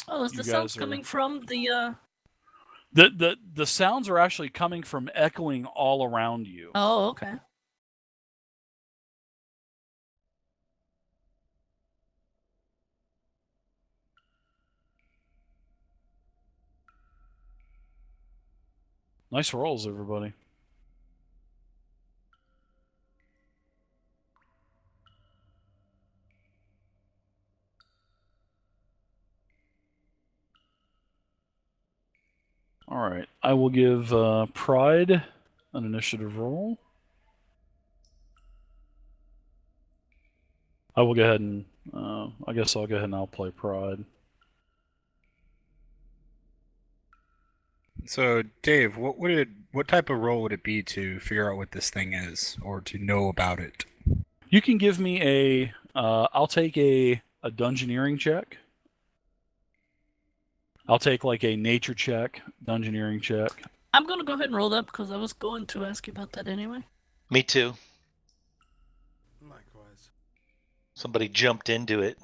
Oh, is You the guys sounds are coming from the? the sounds are actually coming from echoing all around you. Oh, okay. Nice rolls, everybody. All right, I will give Pryde an initiative roll. I will go ahead and I guess I'll go ahead and I'll play Pryde. So, Dave, what type of role would it be to figure out what this thing is, or to know about it? You can give me a. I'll take a dungeoneering check. I'll take like a nature check, dungeoneering check. I'm gonna go ahead and roll that because I was going to ask you about that anyway. Me too. Likewise. Somebody jumped into it.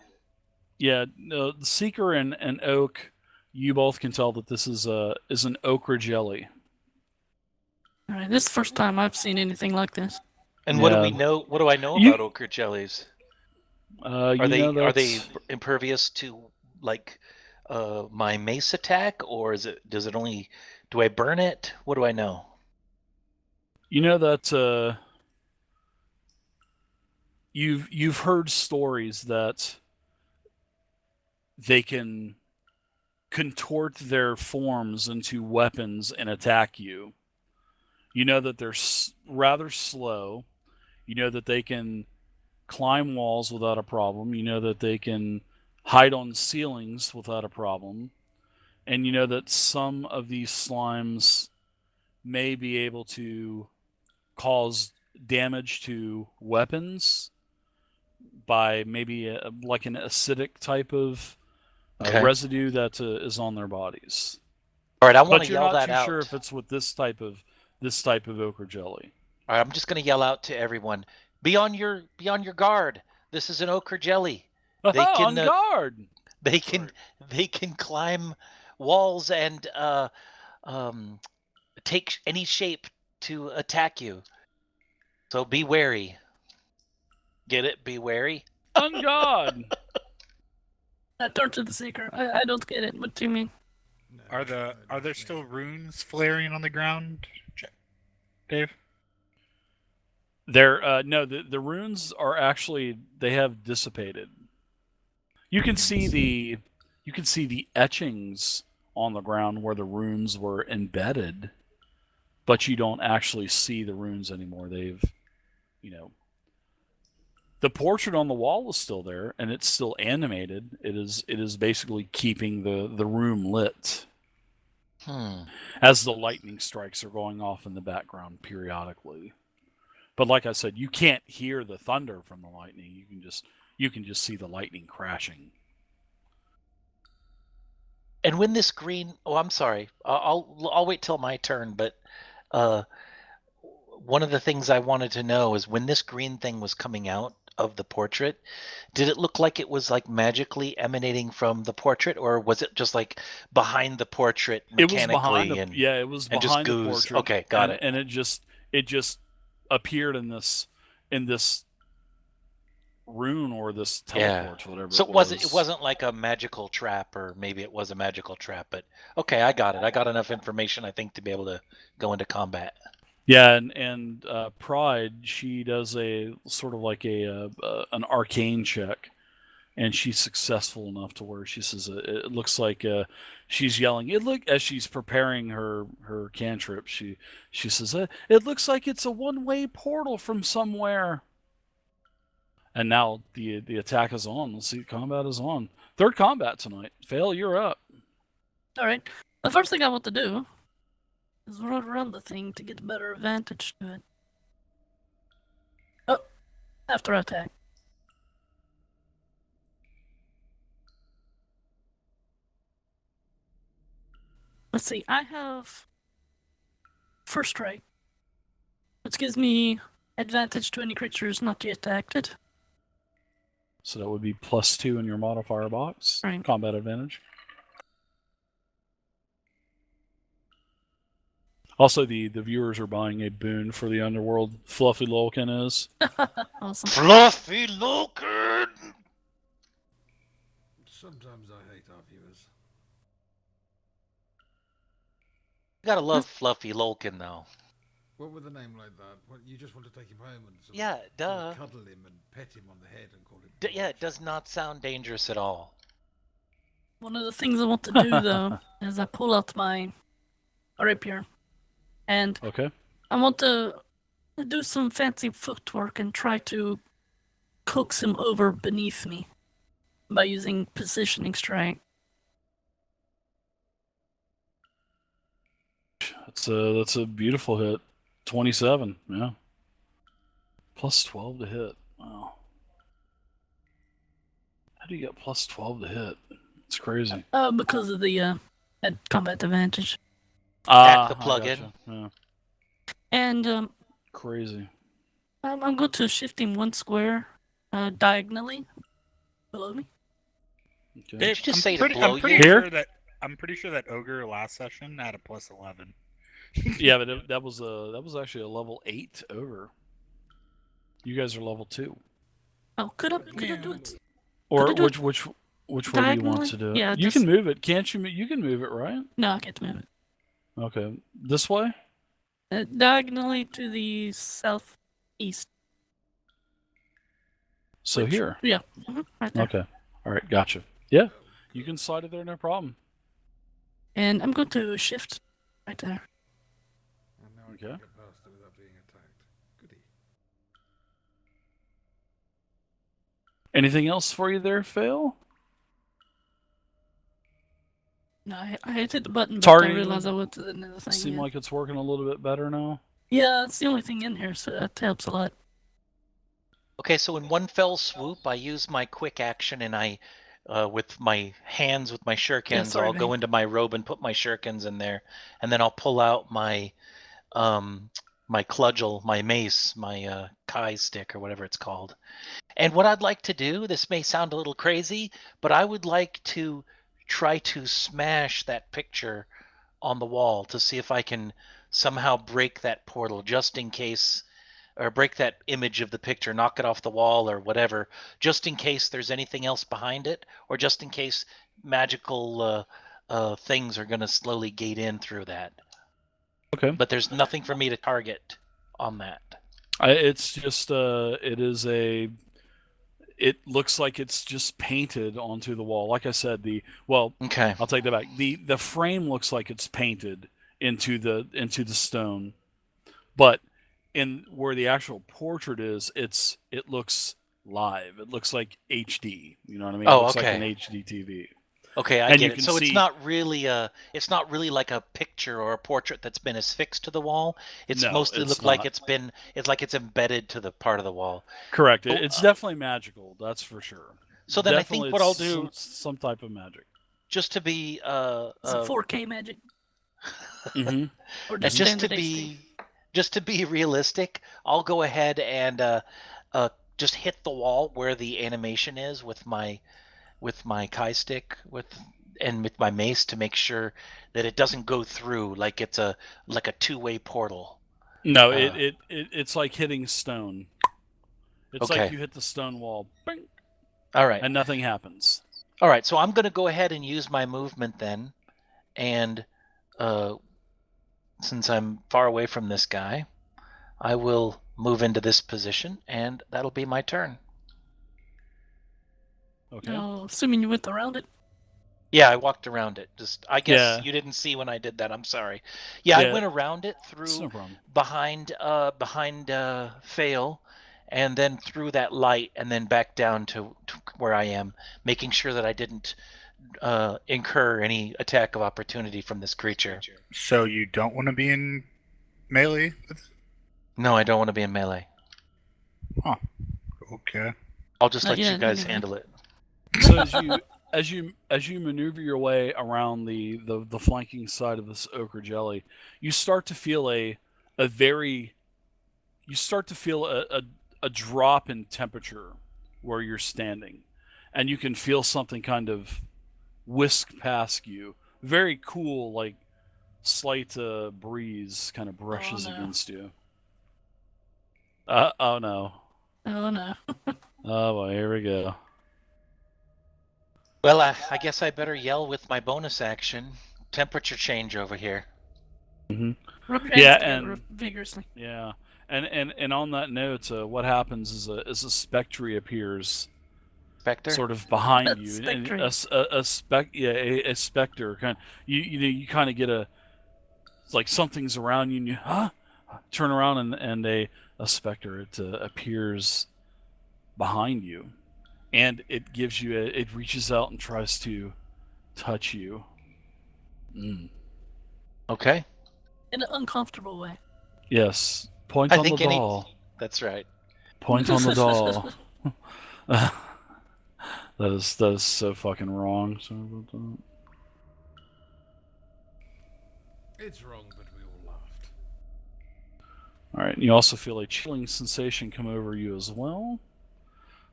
Yeah, the Seeker and Oak, you both can tell that this is an ochre jelly. All right, this is the first time I've seen anything like this. And what do Yeah. we know? What do I know You- about ochre jellies? Are Are they impervious to like my mace attack, or does it only do I burn it? What do I know? You know that you've heard stories that they can contort their forms into weapons and attack you. You know that they're rather slow. You know that they can climb walls without a problem. You know that they can hide on ceilings without a problem. And you know that some of these slimes may be able to cause damage to weapons by maybe like an acidic type of Okay. residue that is on their bodies. All right, I want But to you're yell not that too out. sure if it's with this type of ochre jelly. All right, I'm just going to yell out to everyone: be on your guard. This is an ochre jelly. They Aha, can on guard. they can they can climb walls and take any shape to attack you. So be wary. Get it? Be wary. On guard. Turn to the Seeker. I don't get it. What do you mean? No, Are there still runes flaring on the ground, Dave? No, the runes are actually, they have dissipated. You can see the etchings on the ground where the runes were embedded, but you don't actually see the runes anymore. They've, you know, the portrait on the wall is still there and it's still animated. It is basically keeping the room lit as the lightning strikes are going off in the background periodically. But like I said, you can't hear the thunder from the lightning. You can just see the lightning crashing. And when this green, oh, I'm sorry, I'll wait till my turn. But one of the things I wanted to know is when this green thing was coming out of the portrait, did it look like it was like magically emanating from the portrait, or was it just like behind the portrait mechanically? It was and just behind the goose. portrait. Okay, got it. And it just appeared in this rune or this teleport, whatever. So it was. it wasn't like a magical trap, or maybe it was a magical trap, but okay, I got it. I got enough information, I think, to be able to go into combat. Yeah, and Pryde, she does a sort of like an arcane check, and she's successful enough to where she says it looks like she's yelling. It look as she's preparing her cantrip. She says it looks like it's a one-way portal from somewhere. And now the attack is on. Let's see, combat is on. Third combat tonight. Phael, you're up. All right. The first thing I want to do is run around the thing to get a better advantage to it. Oh, after attack. Let's see. I have first strike, which gives me advantage to any creatures not yet acted. So that would be +2 in your modifier box. Right. Combat advantage. Also, the viewers are buying a boon for the underworld. Fluffy Lolkin is. Awesome. Fluffy Loken! Sometimes I hate our viewers. You gotta love Fluffy Lolkin, though. What with a name like that? What, you just want to take him home and sort Yeah, of, sort duh. of cuddle him and pet him on the head and call him. Yeah, it does not sound dangerous at all. One of the things I want to do though is I pull out my rapier, and Okay. I want to do some fancy footwork and try to coax him over beneath me by using positioning strike. That's a beautiful hit. 27. Yeah. Plus 12 to hit. Wow. How do you get plus 12 to hit? It's crazy. Because of the combat advantage. Hack the I plug-in. gotcha. Yeah. And Crazy. I'm going to shift him one square diagonally below me. Okay. Did you just I'm say to pretty, blow I'm pretty you? sure that I'm pretty sure that ogre last session had a plus 11. Yeah, but that was actually a level 8 ogre. You guys are level 2. Oh, could I do it? Or Could I do it which way do you want to do it? Yeah, you just- can move it, can't you? You can move it, right? No, I can't move it. Okay. This way? Diagonally to the southeast. So Which- here. Yeah, right there. Okay. All right, gotcha. Yeah. You can slide it there, no problem. And I'm going to shift right there. And now I Okay. can get past it without being attacked. Goody. Anything else for you there, Phael? No, I hit the button, but Targeting I realized I went to another thing. Seem Yeah. like it's working a little bit better now. Yeah, it's the only thing in here, so that helps a lot. Okay, so in one fell swoop, I use my quick action and I, with my hands, with my shurikens, sorry, I'll go Vayne. into my robe and put my shurikens in there. And then I'll pull out my, my cudgel, my mace, my kai stick or whatever it's called. And what I'd like to do, this may sound a little crazy, but I would like to try to smash that picture on the wall to see if I can somehow break that portal just in case, or break that image of the picture, knock it off the wall or whatever, just in case there's anything else behind it, or just in case magical things are going to slowly gate in through that. Okay. But there's nothing for me to target on that. It's just it looks like it's just painted onto the wall. Like I said, Okay. I'll take that back. The frame looks like it's painted into the stone, but in where the actual portrait is, it looks live. It looks like HD. You know what I mean? It Oh, looks okay. like an HD TV. Okay, I And get you it. can So see- it's not really like a picture or a portrait that's been affixed to the wall. It's No, mostly it's look like not. it's like it's embedded to the part of the wall. Correct. Oh, It's definitely magical. That's for sure. So then Definitely I think what I'll it's do, some type of magic. just to be It's a 4K magic Mm-hmm. or and just just to standard HD. be realistic, I'll go ahead and just hit the wall where the animation is with my kai stick and with my mace to make sure that it doesn't go through like it's a two-way portal. No, Uh, it's like hitting stone. It's Okay. like you hit the stone wall, bing, All right. and nothing happens. All right, so I'm going to go ahead and use my movement then, and since I'm far away from this guy, I will move into this position, and that'll be my turn. Okay. Oh, assuming you went around it. Yeah, I walked around it. Just I guess Yeah. you didn't see when I did that. I'm sorry. Yeah, I Yeah. went around it It's through no problem. behind Phael, and then through that light, and then back down to where I am, making sure that I didn't incur any attack of opportunity from this creature. So you don't want to be in melee? No, I don't want to be in melee. Okay. I'll just Not let you yet, guys anyway. handle it. So as you maneuver your way around the flanking side of this ochre jelly, you start to feel a drop in temperature where you're standing, and you can feel something kind of whisk past you. Very cool, like slight breeze kind of brushes no. against you. Oh no. Oh no. Oh boy, here we go. Well, I guess I better yell with my bonus action. Temperature change over here. Rub your Yeah, hands together and vigorously. yeah, and on that note, what happens is a spectre appears Spectre? sort of behind you, and Spectre. a specter kind. You kind of get it's like something's around you, and you turn around, and a specter appears behind you, and it gives you it reaches out and tries to touch you. Okay. Mm. In an uncomfortable way. Yes, point I on the think any- doll. That's right. Point on the doll. That is so fucking wrong. Sorry about that. It's wrong, but we all laughed. All right, and you also feel a chilling sensation come over you as well.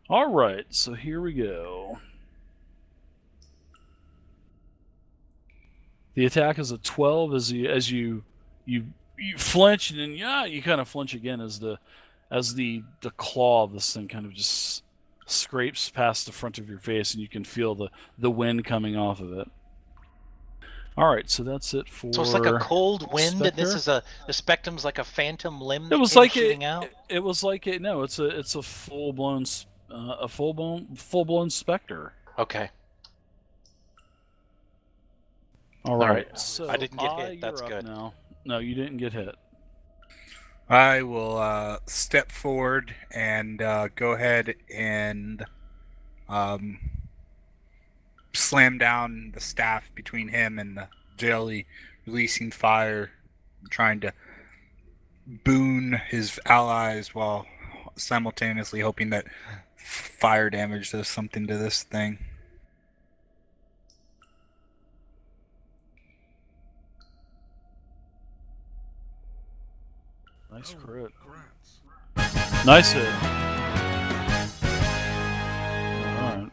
All right, so here we go. The attack is a 12 as you flinch, and then you kind of flinch again as the claw of this thing kind of just scrapes past the front of your face, and you can feel the wind coming off of it. All right, so that's it for. So it's like a cold wind, and this Spectre. is the spectrum's like a phantom limb. It was came like shooting out. It was like it. No, it's a full blown specter. Okay. All right. So I didn't get hit. you're That's up good. now. No, you didn't get hit. I will step forward and go ahead and slam down the staff between him and the jelly, releasing fire, trying to boon his allies while simultaneously hoping that fire damage does something to this thing. Nice Oh, crit. Grats. Nice hit. All right.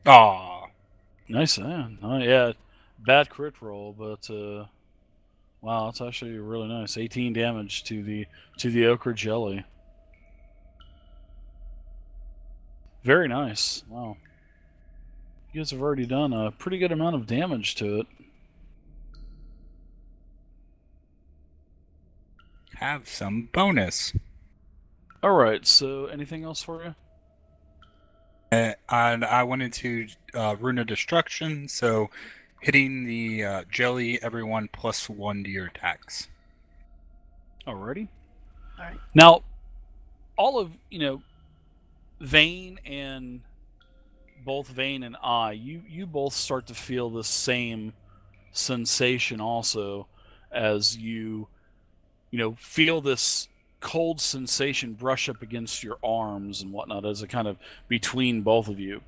Aw. Nice man. Yeah, bad crit roll, but wow, that's actually really nice. 18 damage to the ochre jelly. Very nice. Wow. You guys have already done a pretty good amount of damage to it. Have some bonus. All right. So, anything else for you? And I wanted to rune of destruction, so hitting the jelly, everyone +1 to your attacks. Alrighty. All right. Now, all of Vayne and both Vayne and I, you both start to feel the same sensation also, as you feel this cold sensation brush up against your arms and whatnot, as a kind of between both of you,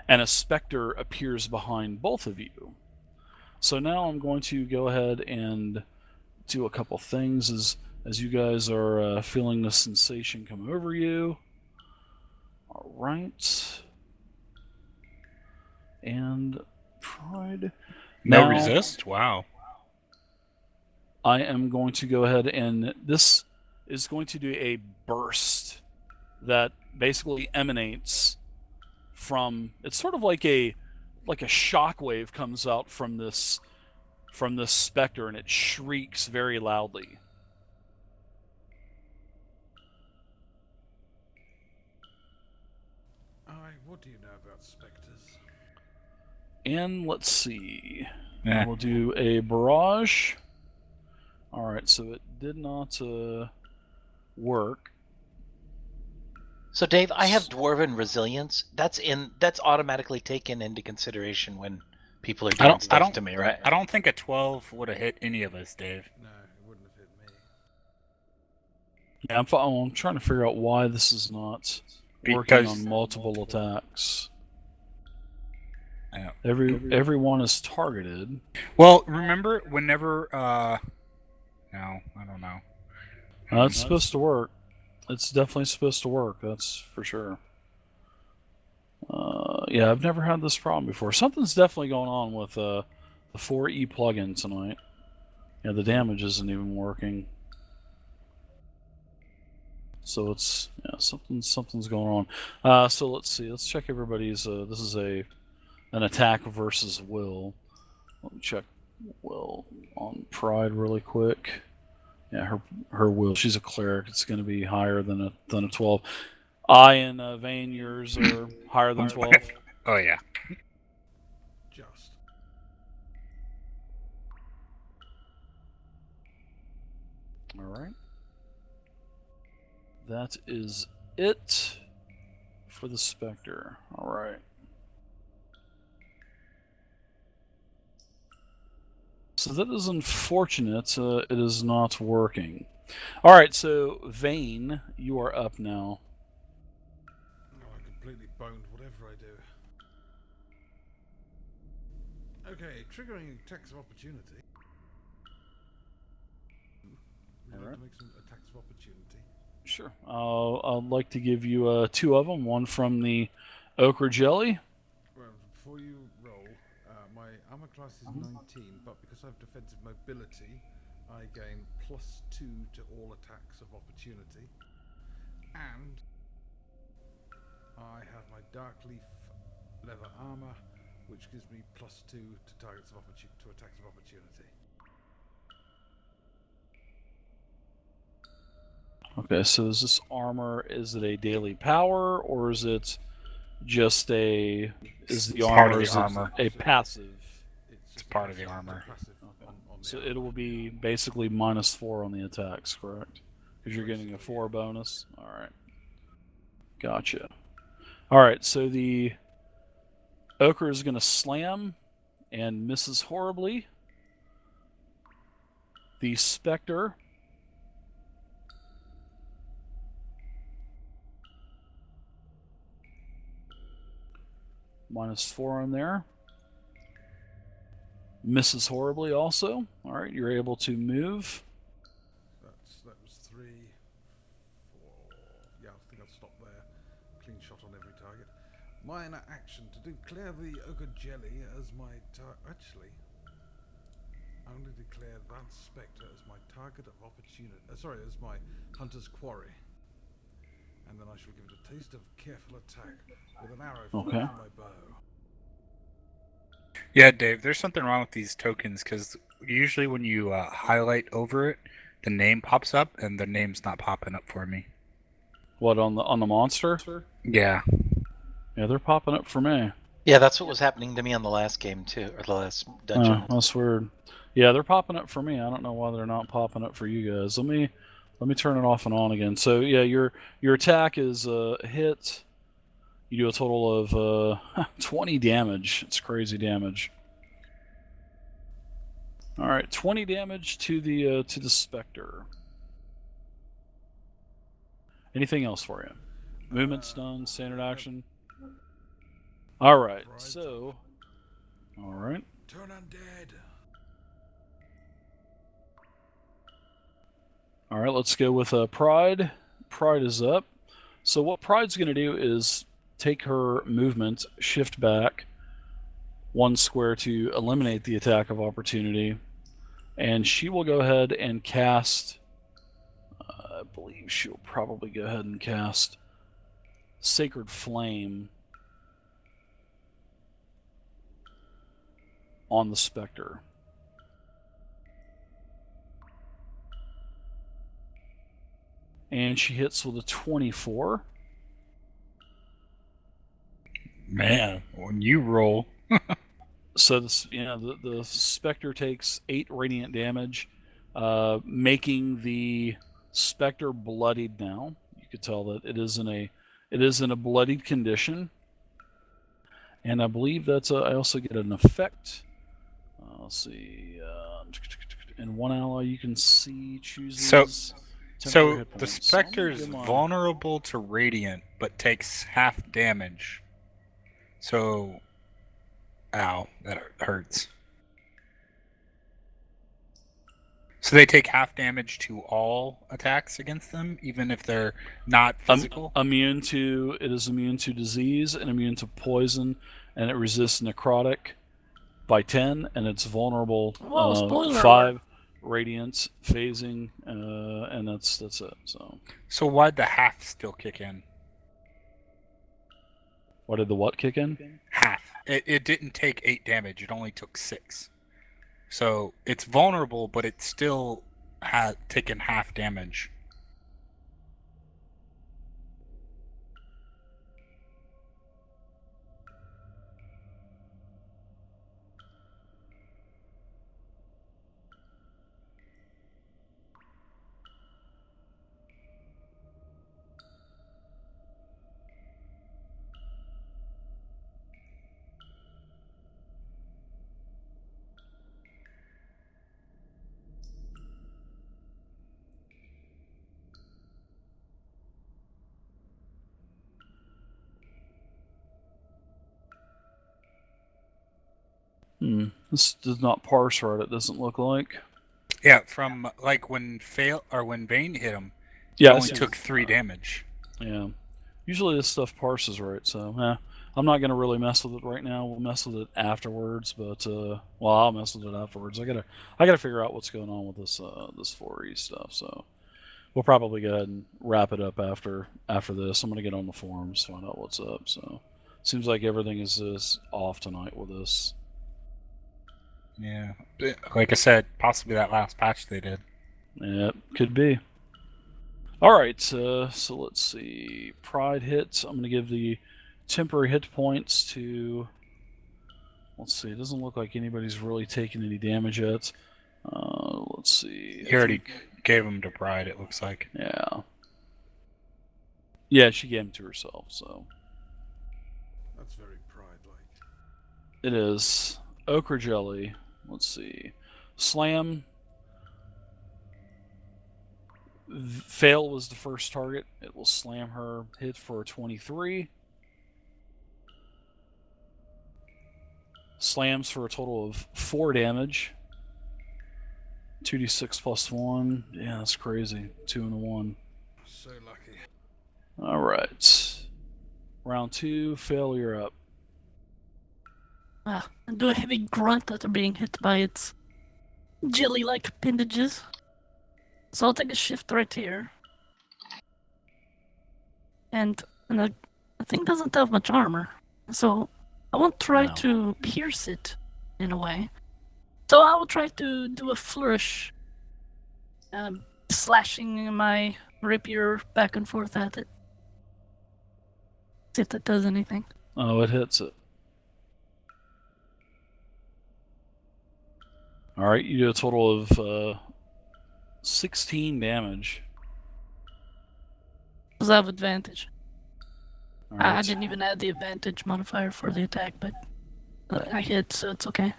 and a specter appears behind both of you. So now I'm going to go ahead and do a couple things as you guys are feeling the sensation come over you. All right. And Pryde. No Now, resist? Wow. I am going to go ahead, and this is going to do a burst that basically emanates from. It's sort of like a shockwave comes out from this specter, and it shrieks very loudly. What do you know about spectres? And let's see. Eh. We'll do a barrage. All right, so it did not work. So Dave, I have dwarven resilience. That's automatically taken into consideration when people are doing stuff to me, right? I don't think a 12 would have hit any of us, Dave. No, it wouldn't have hit me. Yeah, I'm trying to figure out why this is not working Because- on multiple attacks. I know. Everyone is targeted. Well, remember whenever no, I don't know. It's supposed to work. It's definitely supposed to work. That's for sure. Yeah, I've never had this problem before. Something's definitely going on with the the 4E plugin tonight. Yeah, the damage isn't even working. So it's something's going on. So let's see. Let's check everybody's. This is an attack versus will. Let me check will on Pryde really quick. Yeah, her will. She's a cleric. It's going to be higher than a 12. I and Vayne, yours are higher than 12. Oh yeah. Just. All right. That is it for the Spectre. All right. So that is unfortunate. It is not working. All right, so Vayne, you are up now. Oh, I completely boned whatever I do. Okay, triggering attacks of opportunity. Would you like to make some attacks of opportunity? Sure. I'd like to give you 2 of them. One from the ochre jelly. Well, before you roll, my armor class is 19, but because I have defensive mobility, I gain +2 to all attacks of opportunity. And I have my dark leaf leather armor, which gives me +2 to targets of to attacks of opportunity. Okay, so is this armor, is it a daily power, or is it just a... Is the It's armor, part of the is it armor. a passive? It's part of the armor. Okay. So it will be basically -4 on the attacks, correct? Because you're getting a 4 bonus. All right. Gotcha. All right, so the ochre is going to slam and misses horribly. The Spectre -4 on there. Misses horribly also. All right, you're able to move. That was 3, 4. Yeah, I think I'll stop there. Clean shot on every target. Minor action to declare the ochre jelly as my actually, only declare that spectre as my target of opportunity. Sorry, as my hunter's quarry. And then I shall give it a taste of careful attack with an arrow from my bow. Yeah, Dave, there's something wrong with these tokens because usually when you highlight over it, the name pops up and the name's not popping up for me. What, on the monster? Yeah. Yeah, they're popping up for me. Yeah, that's what was happening to me on the last game too, or the last dungeon. Oh, that's weird. Yeah, they're popping up for me. I don't know why they're not popping up for you guys. Let me turn it off and on again. So yeah, your attack is hit. You do a total of 20 damage. It's crazy damage. All right, 20 damage to the Spectre. Anything else for you? Movement's done. Standard action. All right. So, all right. Turn undead. All right. Let's go with Pryde. Pryde is up. So what Pryde's going to do is take her movement, shift back 1 square to eliminate the attack of opportunity, and she will go ahead and cast. I believe she'll probably go ahead and cast Sacred Flame on the Spectre. And she hits with a 24. Man, when you roll. So this, the Spectre takes 8 radiant damage, making the Spectre bloodied now. You could tell that it is in a bloodied condition. And I believe that's I also get an effect. Let's see. And one ally you can see chooses. So the Spectre's vulnerable to radiant, but takes half damage. So, ow, that hurts. So they take half damage to all attacks against them, even if they're not physical? It is immune to disease and immune to poison, and it resists necrotic. by 10, and it's vulnerable. Whoa, spoiler 5 radiance phasing, and that's it. So why'd the half still kick in? Why did the what kick in? Half. It didn't take 8 damage. It only took 6. So it's vulnerable, but it still had taken half damage. This does not parse right. It doesn't look like. Yeah, from like when Vayne hit him, Yeah, he I only see. took 3 damage. Yeah. Usually this stuff parses right, so I'm not gonna really mess with it right now. We'll mess with it afterwards, but I'll mess with it afterwards. I gotta figure out what's going on with this 4E stuff. So we'll probably go ahead and wrap it up after this. I'm gonna get on the forums, find out what's up. So seems like everything is off tonight with this. Yeah, like I said, possibly that last patch they did. Yeah, could be. All right, so let's see. Pryde hits. I'm going to give the temporary hit points to. Let's see. It doesn't look like anybody's really taken any damage yet. Let's see. He already gave him to Pryde, it looks like. Yeah. Yeah, she gave him to herself, so. That's very Pryde-like. It is. Ochre Jelly. Let's see. Slam. Phael was the first target. It will slam her, hit for 23. Slams for a total of 4 damage. 2d6 plus 1. Yeah, that's crazy. 2 and a 1. So lucky. Alright. Round 2, Phael, you're up. I do a heavy grunt after being hit by its jelly-like appendages. So I'll take a shift right here. And the thing doesn't have much armor. So I won't try No. to pierce it in a way. So I will try to do a flourish. Slashing my rapier back and forth at it. See if that does anything. Oh, it hits it. Alright, you do a total of 16 damage. Does I have advantage? All I right. didn't even add the advantage modifier for the attack, but I hit, so it's okay.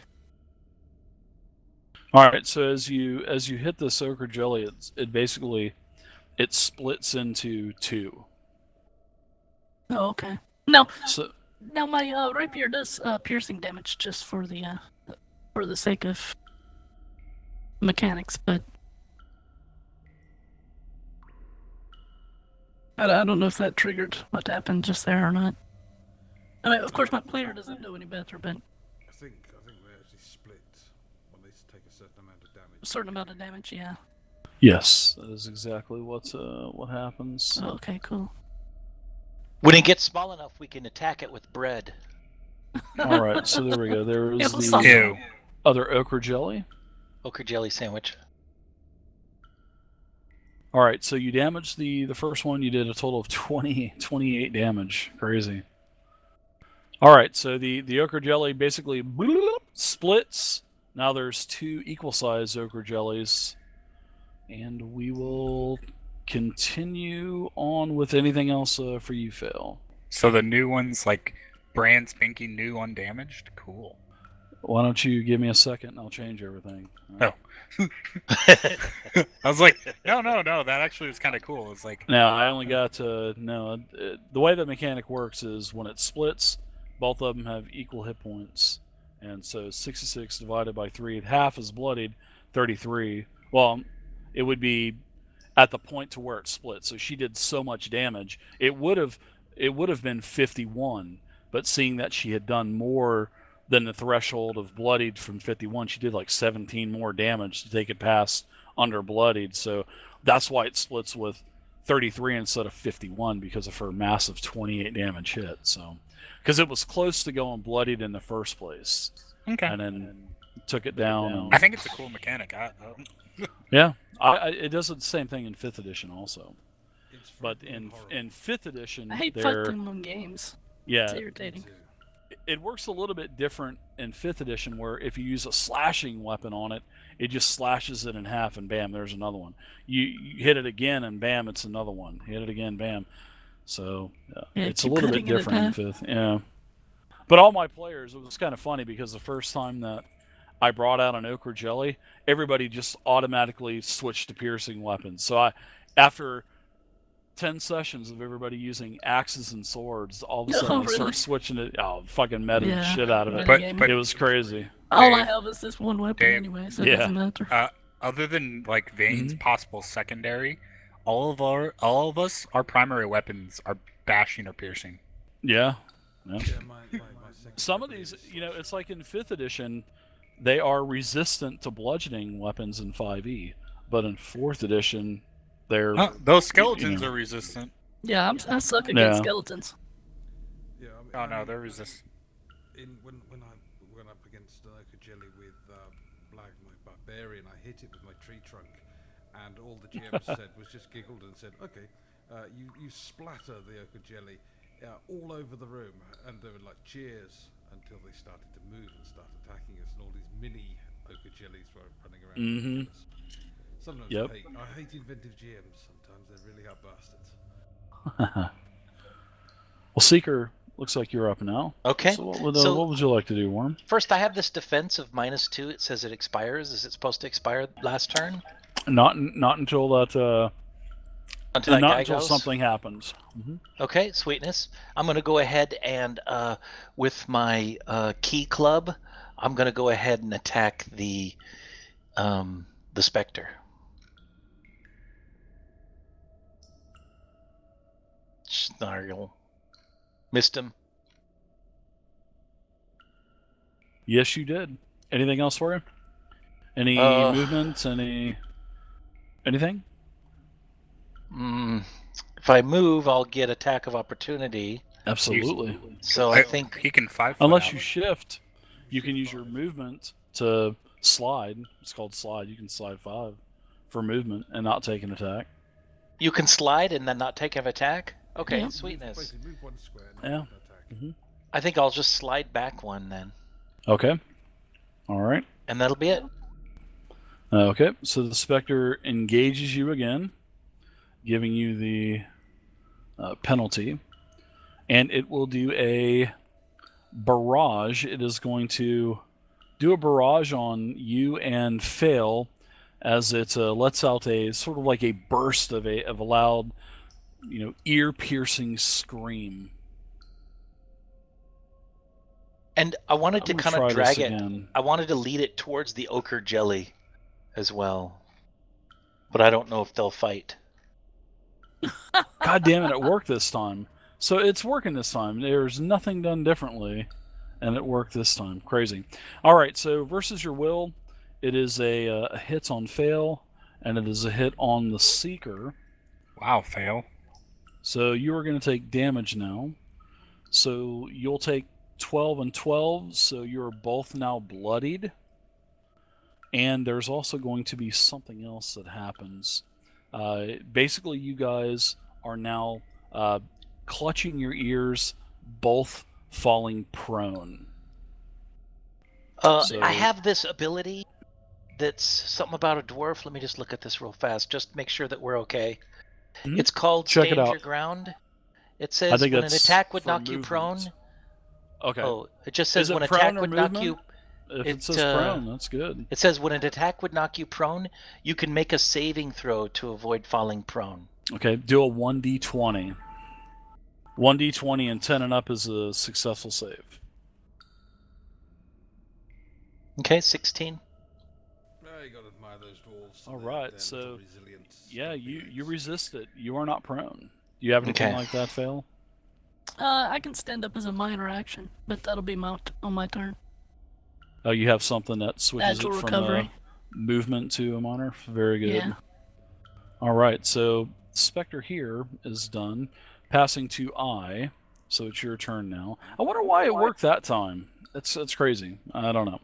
All right. So as you hit this ochre jelly, it basically splits into 2. Oh, okay. Now So my rapier does piercing damage just for the sake of mechanics, but I don't know if that triggered what happened just there or not. I mean, of course, my player doesn't know any better, but I think they actually split when they take a certain amount of damage. a certain amount of damage, yeah. yes, that is exactly what happens. Oh, okay, cool. When it gets small enough, we can attack it with bread. All right. So there we go. There Yeah, is we'll the solve Ew. other ochre jelly. Ochre jelly sandwich. All right. So you damaged the first one. You did a total of 28 damage. Crazy. All right. So the ochre jelly basically splits. Now there's 2 equal-sized ochre jellies, and we will continue on with anything else for you, Phael. So the new one's like brand spanking new undamaged? Cool. Why don't you give me a second and I'll change everything? Oh. I was like, no, that actually was kind of cool. It's like, Now, I only got no. The way the mechanic works is when it splits, both of them have equal hit points, and so 66 divided by 3, half is bloodied, 33. Well, it would be at the point to where it split. So she did so much damage, it would have been 51. But seeing that she had done more than the threshold of bloodied from 51. She did like 17 more damage to take it past under bloodied. So that's why it splits with 33 instead of 51 because of her massive 28 damage hit. So because it was close to going bloodied in the first place, Okay. and then took it down. I think it's a cool mechanic. Yeah, it does the same thing in 5th edition also. It's But frightening in horrible. in 5th edition, I hate they're fighting them in games. It's yeah, irritating. it works a little bit different in 5th edition, where if you use a slashing weapon on it, it just slashes it in half, and bam, there's another one. You hit it again, and bam, it's another one. Hit it again, bam. So Yeah, it's a keep little bit cutting it in different in half. 5th. Yeah, but all my players, it was kind of funny because the first time that I brought out an ochre jelly, everybody just automatically switched to piercing weapons. So after 10 sessions of everybody using axes and swords, all of a sudden Oh, I really? start switching it. Oh, fucking meta the Yeah, shit out of it. metagaming. It was crazy. All I Dave, have is this one weapon Dave, anyway, so it yeah. doesn't matter. Other than like Vayne's Mhm. possible secondary, all of us, our primary weapons are bashing or piercing. Yeah. Yeah, my second Some of weapon these, is- it's like in 5th edition, they are resistant to bludgeoning weapons in 5e, but in 4th edition, they're Those skeletons know. are resistant. Yeah, I suck against Yeah. skeletons. Yeah, Oh no, they're resistant. When I went up against an ochre jelly with Blag, my barbarian, I hit it with my tree trunk, and all the GM said was just giggled and said, "Okay, you splatter the ochre jelly all over the room," and there were like cheers until they started to move and start attacking us, and all these mini ochre jellies were running around. Mhm. Us. Sometimes Yep. I hate inventive GMs. Sometimes they really are bastards. Well, Seeker, looks like you're up now. Okay. So what would So- what would you like to do, Worm? First, I have this defense of -2. It says it expires. Is it supposed to expire last turn? Not until that Until that not guy until goes? something happens. Okay, sweetness. I'm going to go ahead and, with my key club, I'm going to go ahead and attack the Spectre. Snargle. Missed him. Yes, you did. Anything else for you? Any movements? Anything? If I move, I'll get attack of opportunity. Absolutely. So I think he can 5 foot Unless out. you shift, you can use your movement to slide. It's called slide. You can slide 5 for movement and not take an attack. you can slide and then not take an attack. Okay, Yeah. sweetness. Basically, move one square. And Yeah. attack. I think I'll just slide back one then, Okay. All right. and that'll be it. Okay. So the Spectre engages you again, giving you the penalty. And it will do a barrage. It is going to do a barrage on you and Phael as it lets out a sort of like a burst of a loud, ear-piercing scream. And I wanted to I'm gonna kind of try drag this it. again. I wanted to lead it towards the ochre jelly as well. But I don't know if they'll fight. God damn it, it worked this time. So it's working this time. There's nothing done differently, and it worked this time. Crazy. All right, so versus your will, it is a hit on Phael, and it is a hit on the Seeker. Wow, fail. So you are going to take damage now. So you'll take 12 and 12, so you're both now bloodied. And there's also going to be something else that happens. Basically, you guys are now clutching your ears, both falling prone. So- I have this ability that's something about a dwarf. Let me just look at this real fast, just to make sure that we're okay. Mhm. It's called Check it Stand out. Your Ground. It says think when an that's attack would for knock you prone. movement. Okay. Oh, it just says Is it when prone attack or would knock you. movement? If it it, says uh, prone, that's good. It says when an attack would knock you prone, you can make a saving throw to avoid falling prone. Okay, do a 1d20. 1d20 and 10 and up is a successful save. Okay, 16. You gotta admire those dwarves. All Their right, mental so, resilience. Yeah, you resist it. You are not prone. Do you have anything Okay. like that, Phael? I can stand up as a minor action, but that'll be on my turn. Oh, you have something that switches Agile it from recovery. movement to a minor? Very good. Yeah. Alright, so Spectre here is done. Passing to I, so it's your turn now. I wonder why it worked that time. That's crazy. I don't know.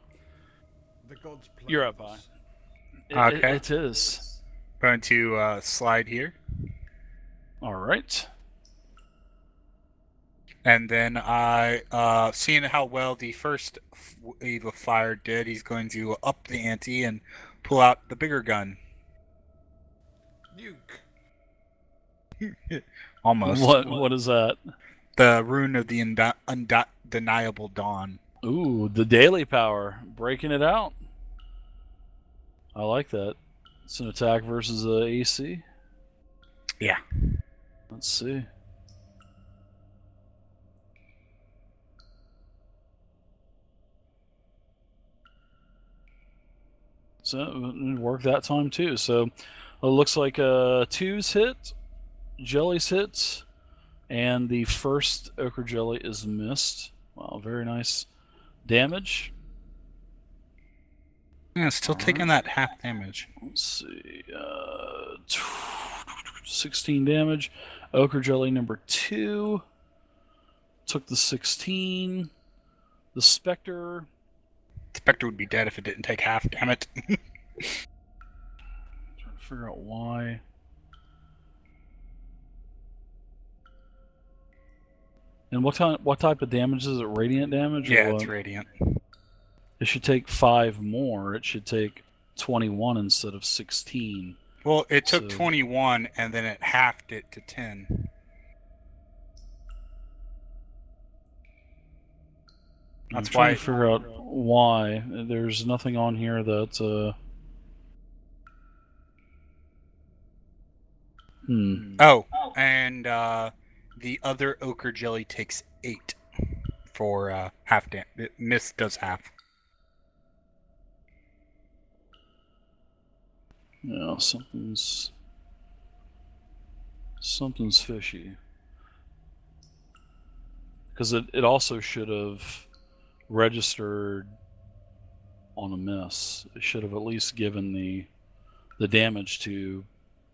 The gods play You're with up, I. us. Okay. It is. Going to slide here. Alright. And then seeing how well the first wave of fire did, he's going to up the ante and pull out the bigger gun. Nuke. Almost. What is that? The rune of the undeniable dawn. Ooh, the daily power. Breaking it out. I like that. It's an attack versus AC. Yeah. Let's see. So it worked that time too. So it looks like twos hit, jellies hit, and the first ochre jelly is missed. Wow, very nice damage. Yeah, still taking that half damage. Let's see. 16 damage. Ochre jelly number 2 took the 16. The Spectre. Spectre would be dead if it didn't take half, damn it. Trying to figure out why. And what type of damage is it? Radiant damage? Or Yeah, what? it's radiant. It should take 5 more. It should take 21 instead of 16. Well, it took So- 21 and then it halved it to 10. I'm That's trying why- to figure out why. There's nothing on here that. Oh, and the other ochre jelly takes 8 for half damage. Miss does half. Yeah, something's fishy. Because it also should have registered on a miss. It should have at least given the damage to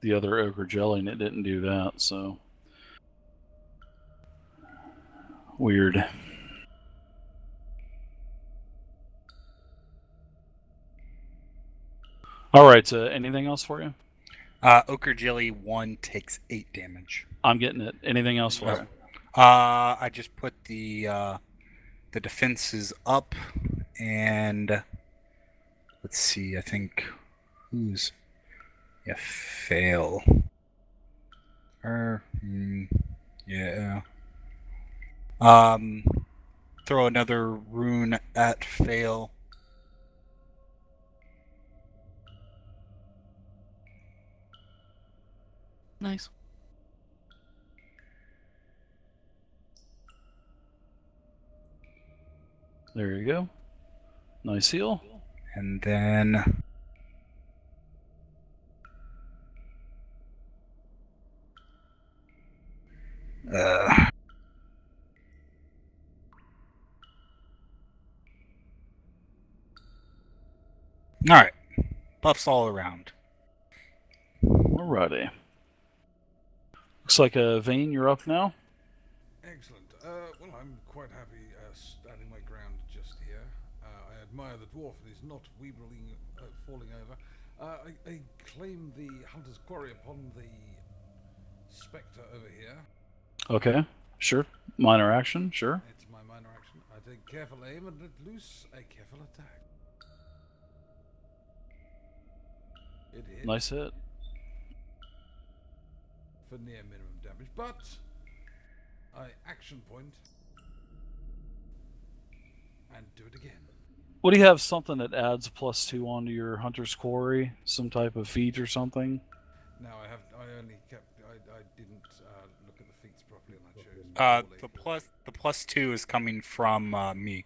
the other ochre jelly, and it didn't do that. So weird. All right. Anything else for you? Ochre jelly 1 takes 8 damage. I'm getting it. Anything else for you? I just put the defenses up, and let's see. I think who's Phael. Yeah. Throw another rune at Phael. Nice. There you go. Nice heal. And then alright. Buffs all around. Alrighty. Looks like Vayne, you're up now. Excellent. Well, I'm quite happy standing my ground just here. I admire the dwarf and he's not weebling, falling over. I claim the hunter's quarry upon the spectre over here. Okay, sure. Minor action, sure. It's my minor action. I take careful aim and let loose a careful attack. It hits Nice hit. for near minimum damage, but I action point and do it again. Would he have something that adds +2 onto your hunter's quarry? Some type of feat or something? Now I only kept. I didn't look at the feats properly, and I chose. The plus 2 is coming from me.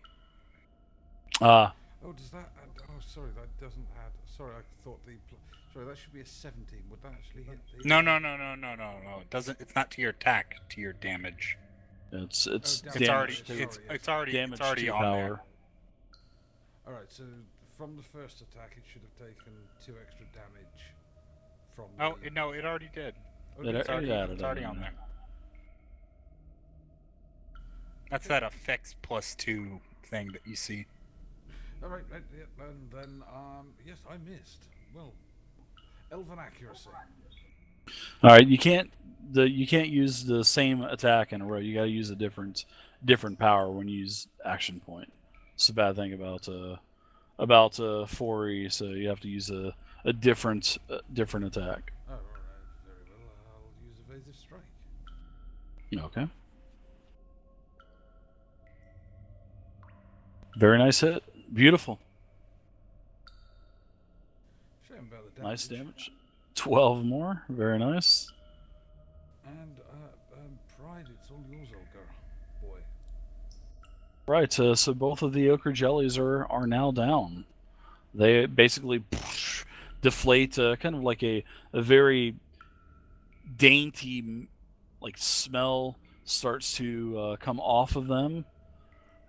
Ah, Oh, does that? Oh, sorry, that doesn't add. Sorry, I thought sorry, that should be a 17. Would that actually hit the? No. It doesn't. It's not to your attack. To your damage. it's Oh, It's damage. already. Sorry, It's yes. already. damage It's already to on power. there. Alright, so from the first attack, it should have taken 2 extra damage from Oh, the... no, it already did. Okay, It's already, added it's already in on there. there. That's that effects +2 thing that you see. Alright, right, yeah, and then, yes, I missed. Well, elven accuracy. All right, you can't use the same attack in a row. You got to use a different power when you use action point. It's the bad thing about 4E, so you have to use a different attack. Oh, alright, very well. I'll use evasive strike. Okay. Very nice hit. Beautiful. Shame about the damage. Nice damage. 12 more. Very nice. And, Pryde, it's all yours, old girl. Boy. Right. So both of the ochre jellies are now down. They basically deflate, kind of like a very dainty, like, smell starts to come off of them,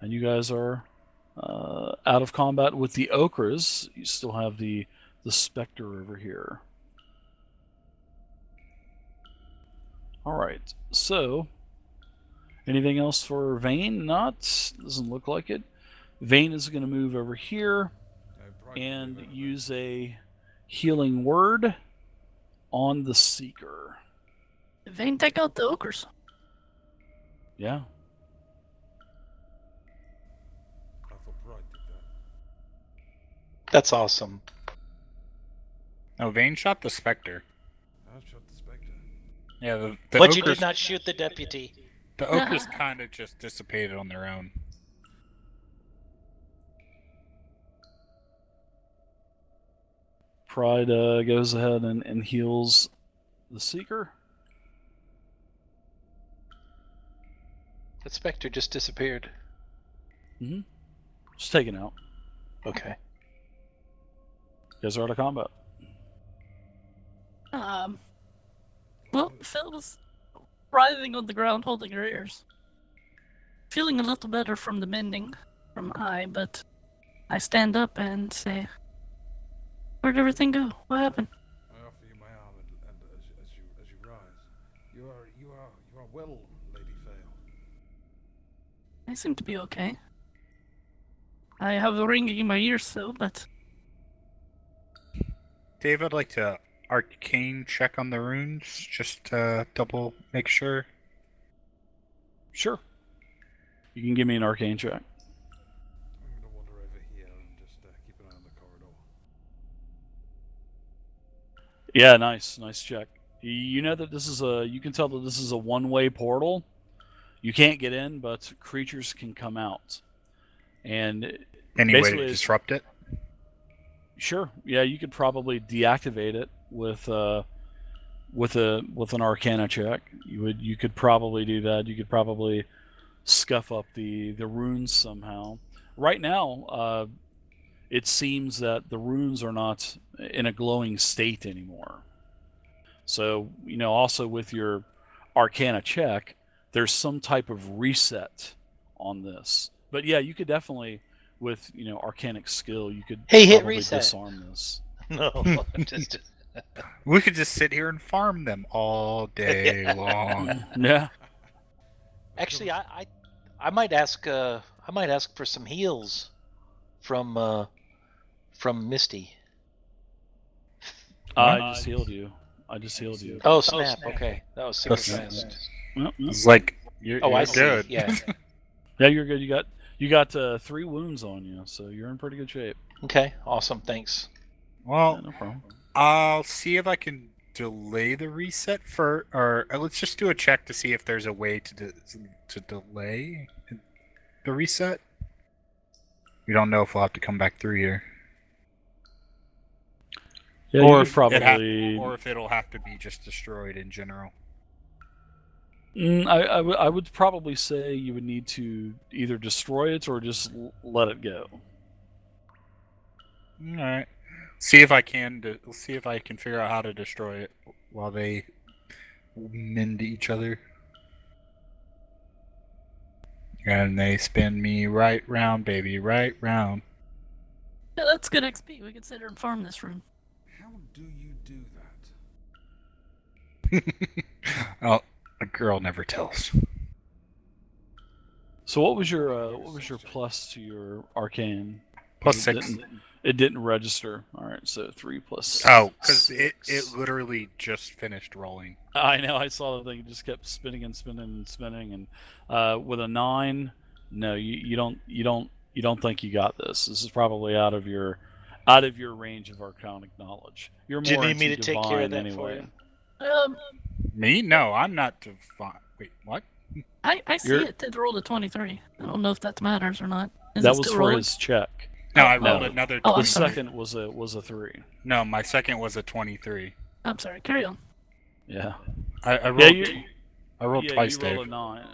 and you guys are out of combat with the ochres. You still have the specter over here. All right. So, anything else for Vayne? Not. Doesn't look like it. Vayne is going to move over here Pryde can and move over. use a healing word on the Seeker. Vayne, take out the ogres. Yeah. I thought Pryde did that. That's awesome. No, Vayne shot the Spectre. I shot the spectre. Yeah, the But ochres, you did not shoot the deputy. The ochres kind of just dissipated on their own. Pryde goes ahead and heals the Seeker. The specter just disappeared. Just taken out. Okay. You guys are out of combat. Well, Phil was writhing on the ground, holding her ears. Feeling a little better from the mending from I, but I stand up and say, "Where'd everything go? What happened?" I offer you my arm, and as you rise, you are well, Lady Phael. I seem to be okay. I have a ringing in my ears, though, but Dave, I'd like to arcane check on the runes, just to make sure. Sure. You can give me an arcane check. I'm gonna wander over here and just keep an eye on the corridor. Yeah, nice check. You know that this is you can tell that this is a one-way portal. You can't get in, but creatures can come out. And Any way basically to it's- disrupt it? Sure. Yeah, you could probably deactivate it with an Arcana check. You could probably do that. You could probably scuff up the runes somehow. Right now, it seems that the runes are not in a glowing state anymore. So, also with your Arcana check, there's some type of reset on this. But yeah, you could definitely, with Arcanic skill, you could Hey, hit probably reset. disarm this. No, just We could just sit here and farm them all day long. Yeah. actually, I might ask for some heals from Misty. I just healed you. Oh snap! Okay, that was super That's- fast. Yep. It's like you're I see. good. Yeah. Yeah, you're good. You got 3 wounds on you, so you're in pretty good shape. Okay. Awesome. Thanks. Yeah, Well, no problem. I'll see if I can delay the reset or let's just do a check to see if there's a way to delay the reset. We don't know if we'll have to come back through here, Yeah, or you if could it probably. or if it'll have to be just destroyed in general. I would probably say you would need to either destroy it or just let it go. All right. See if I can. See if I can figure out how to destroy it while they mend each other. And they spin me right round, baby, right round. Yeah, that's good XP. We could sit here and farm this room. How do you do that? Oh, a girl never tells. So what was your plus to your arcane? Plus It 6. It didn't register. All right, so 3 plus. Oh, because 6. it literally just finished rolling. I know. I saw the thing. It just kept spinning and spinning and spinning. And with a 9, no, you don't think you got this. This is probably out of your range of arcanic knowledge. You're Do you more need me into to take care of divine that for anyway. you? Me? No, I'm not divine. Wait, what? I see You're- it did roll a 23. I don't know if that matters or not. Is That it was still for rolling? his check. No, I No. rolled another Oh, I'm The 20. sorry. second was a 3. No, my second was a 23. I'm sorry. Carry on. Yeah. I rolled. Yeah, I rolled twice, you Dave. roll a 9.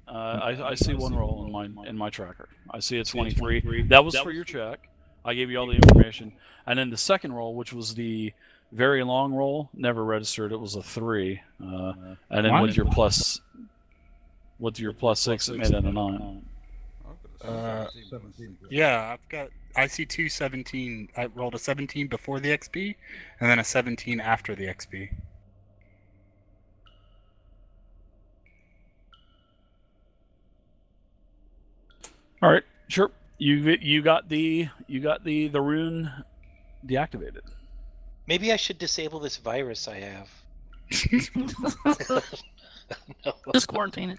I see one roll in my tracker. I see a 23. That was for your check. I gave you all the information, and then the second roll, which was the very long roll, never registered. It was a 3, and then What? with your plus 6, it made it a 9. I've got a 17. Yeah, I see 2 17. I rolled a 17 before the XP, and then a 17 after the XP. All right, sure. You got the rune deactivated. Maybe I should disable this virus I have. No. Just quarantine it.